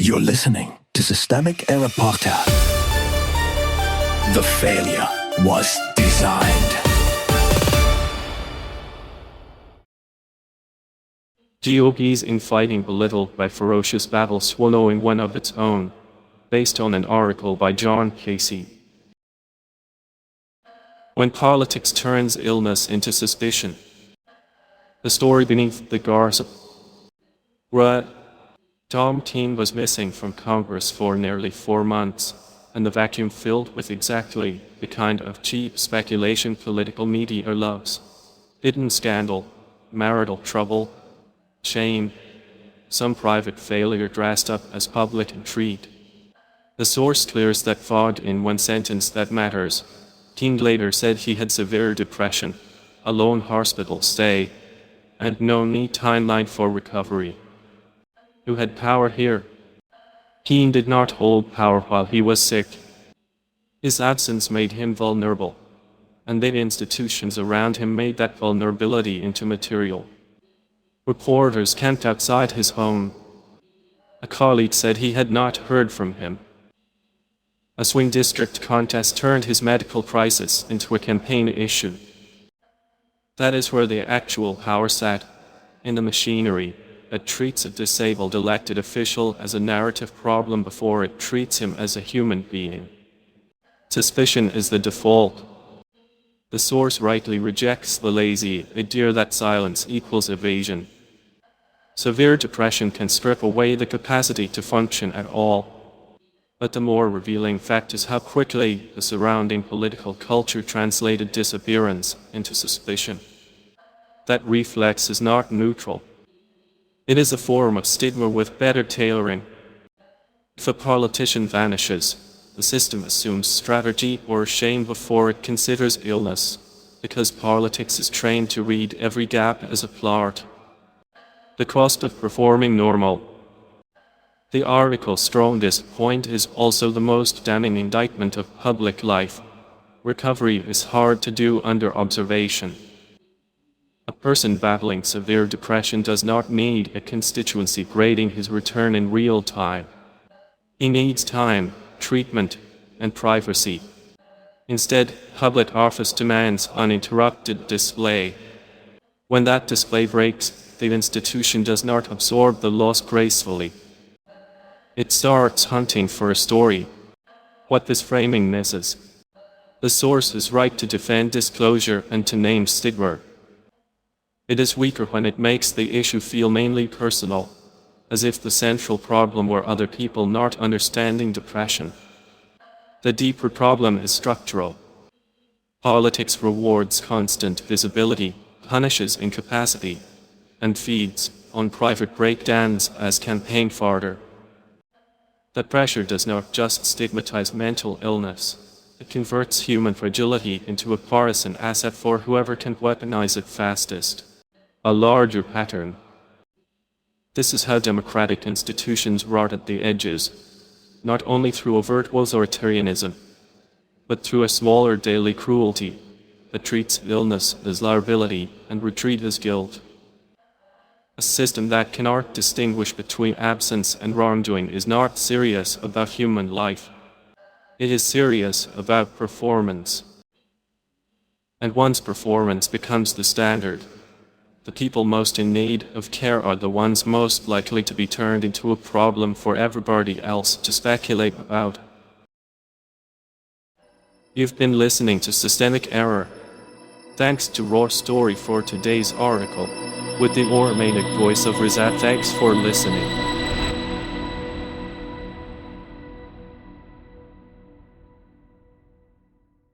You're listening to Systemic Error Podcast. The failure was designed. GOP's infighting belittled by ferocious battle swallowing one of its own, based on an article by Kean. When politics turns illness into suspicion. The story beneath the gossip. Kean was missing from Congress for nearly 4 months, and the vacuum filled with exactly the kind of cheap speculation political media loves. Hidden scandal, marital trouble, shame, some private failure dressed up as public intrigue. The source clears that fog in one sentence that matters. Kean later said he had severe depression, a lone hospital stay, and no neat timeline for recovery. Who had power here? Kean did not hold power while he was sick. His absence made him vulnerable, and the institutions around him made that vulnerability into material. Reporters camped outside his home. A colleague said he had not heard from him. A swing district contest turned his medical crisis into a campaign issue. That is where the actual power sat, in the machinery that treats a disabled elected official as a narrative problem before it treats him as a human being. Suspicion is the default. The source rightly rejects the lazy idea that silence equals evasion. Severe depression can strip away the capacity to function at all. But the more revealing fact is how quickly the surrounding political culture translated disappearance into suspicion. That reflex is not neutral. It is a form of stigma with better tailoring. If a politician vanishes, the system assumes strategy or shame before it considers illness, because politics is trained to read every gap as a plot. The cost of performing normal. The article's strongest point is also the most damning indictment of public life. Recovery is hard to do under observation. A person battling severe depression does not need a constituency grading his return in real time. He needs time, treatment, and privacy. Instead, public office demands uninterrupted display. When that display breaks, the institution does not absorb the loss gracefully. It starts hunting for a story. What this framing misses. The source is right to defend disclosure and to name stigma. It is weaker when it makes the issue feel mainly personal, as if the central problem were other people not understanding depression. The deeper problem is structural. Politics rewards constant visibility, punishes incapacity, and feeds on private breakdowns as campaign fodder. That pressure does not just stigmatize mental illness, it converts human fragility into a partisan asset for whoever can weaponize it fastest. A larger pattern. This is how democratic institutions rot at the edges, not only through overt authoritarianism, but through a smaller daily cruelty that treats illness as liability and retreat as guilt. A system that cannot distinguish between absence and wrongdoing is not serious about human life. It is serious about performance. And once performance becomes the standard, the people most in need of care are the ones most likely to be turned into a problem for everybody else to speculate about. You've been listening to Systemic Error. Thanks to Raw Story for today's article, with the automated voice of Rizat. Thanks for listening.